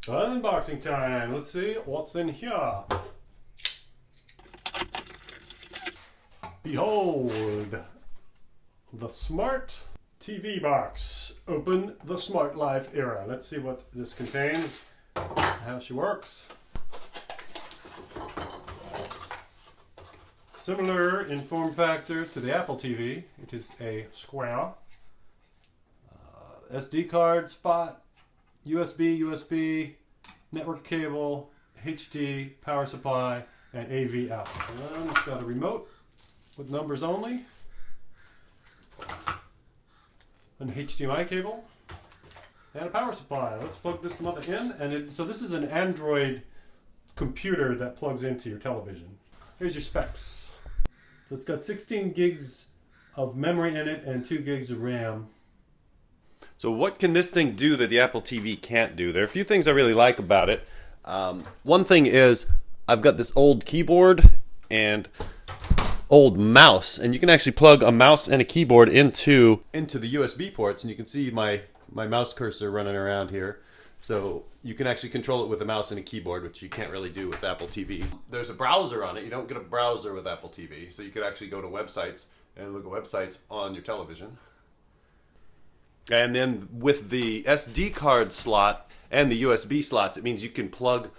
Unboxing time. Let's see what's in here. Behold, the smart TV box. Open the smart life era. Let's see what this contains, how she works. Similar in form factor to the Apple TV. It is a square. SD card spot, USB, network cable, HD, power supply, and AV out. And it's got a remote with numbers only, an HDMI cable, and a power supply. Let's plug this mother in. And so this is an Android computer that plugs into your television. Here's your specs. So it's got 16 gigs of memory in it and 2 gigs of RAM. So what can this thing do that the Apple TV can't do? There are a few things I really like about it. One thing is I've got this old keyboard and old mouse, and you can actually plug a mouse and a keyboard into the USB ports, and you can see my mouse cursor running around here. So you can actually control it with a mouse and a keyboard, which you can't really do with Apple TV. There's a browser on it. You don't get a browser with Apple TV, so you could actually go to websites and look at websites on your television. And then with the SD card slot and the USB slots, it means you can plug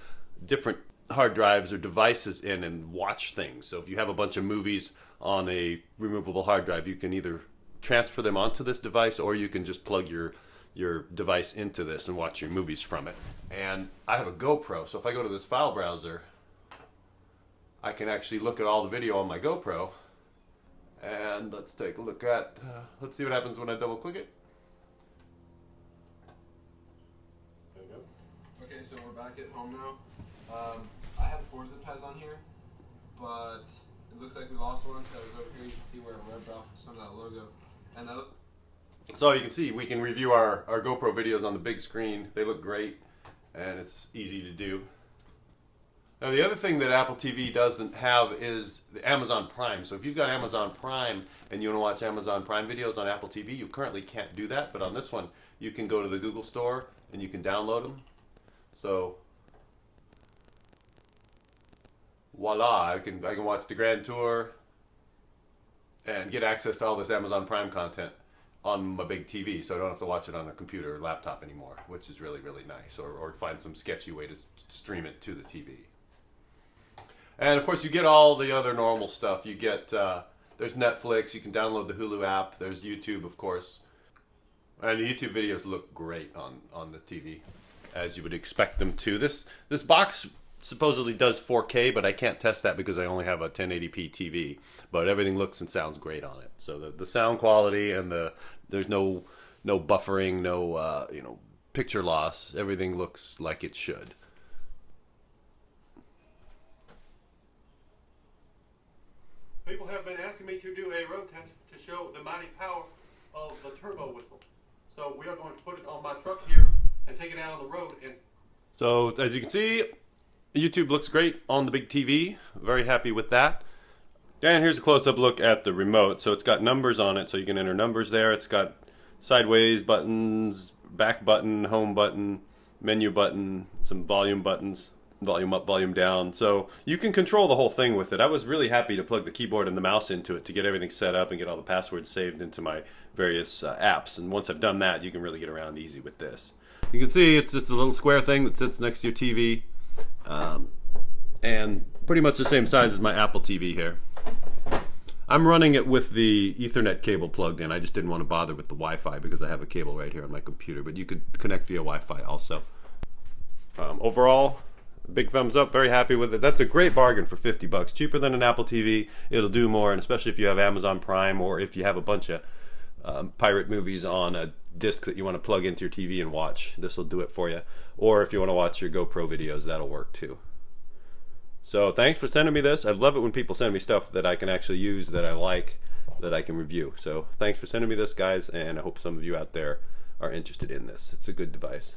different hard drives or devices in and watch things. So if you have a bunch of movies on a removable hard drive, you can either transfer them onto this device, or you can just plug your device into this and watch your movies from it. And I have a GoPro, so if I go to this file browser, I can actually look at all the video on my GoPro. And let's take a look at, let's see what happens when I double click it. Okay, so we're back at home now. I have 4 zip ties on here, but it looks like we lost one, so over here you can see where I rubbed off some of that logo. And so you can see we can review our GoPro videos on the big screen. They look great, and it's easy to do. Now the other thing that Apple TV doesn't have is the Amazon Prime. So if you've got Amazon Prime and you want to watch Amazon Prime videos on Apple TV, you currently can't do that. But on this one, you can go to the Google Store and you can download them. So voila, I can watch the Grand Tour and get access to all this Amazon Prime content on my big TV, so I don't have to watch it on a computer or laptop anymore, which is really, really nice, or find some sketchy way to stream it to the TV. And of course you get all the other normal stuff. You get, there's Netflix, you can download the Hulu app, there's YouTube of course, and the YouTube videos look great on the TV, as you would expect them to. This box supposedly does 4K, but I can't test that because I only have a 1080p TV. But everything looks and sounds great on it. So the sound quality and there's no buffering, no picture loss. Everything looks like it should. People have been asking me to do a road test to show the mighty power of the turbo whistle. So we are going to put it on my truck here and take it out on the road. So as you can see, YouTube looks great on the big TV. Very happy with that. And here's a close-up look at the remote. So it's got numbers on it, so you can enter numbers there. It's got sideways buttons, back button, home button, menu button, some volume buttons, volume up, volume down. So you can control the whole thing with it. I was really happy to plug the keyboard and the mouse into it to get everything set up and get all the passwords saved into my various apps. And once I've done that, you can really get around easy with this. You can see it's just a little square thing that sits next to your TV. And pretty much the same size as my Apple TV here. I'm running it with the Ethernet cable plugged in. I just didn't want to bother with the Wi-Fi because I have a cable right here on my computer, but you could connect via Wi-Fi also. Overall, big thumbs up, very happy with it. That's a great bargain for 50 bucks. Cheaper than an Apple TV. It'll do more, and especially if you have Amazon Prime or if you have a bunch of pirate movies on a disc that you want to plug into your TV and watch. This will do it for you. Or if you want to watch your GoPro videos, that'll work too. So thanks for sending me this. I love it when people send me stuff that I can actually use, that I like, that I can review. So thanks for sending me this, guys, and I hope some of you out there are interested in this. It's a good device.